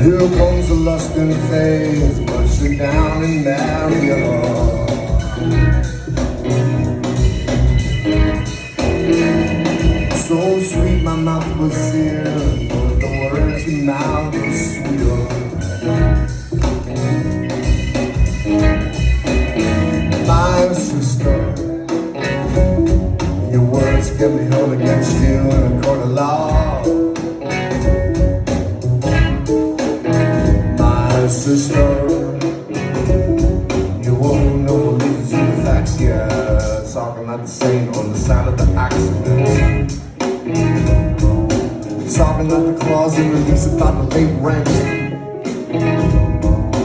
Here comes the lust and faith, push her down and marry her. So sweet my mouth was seared, but the words you mouthed were sweeter. My sister, your words can be held against you in a court of law. My sister, you won't know the leads in the facts yet. Talking like the saint on the side of the accident. Talking like the clause in release about the late rent.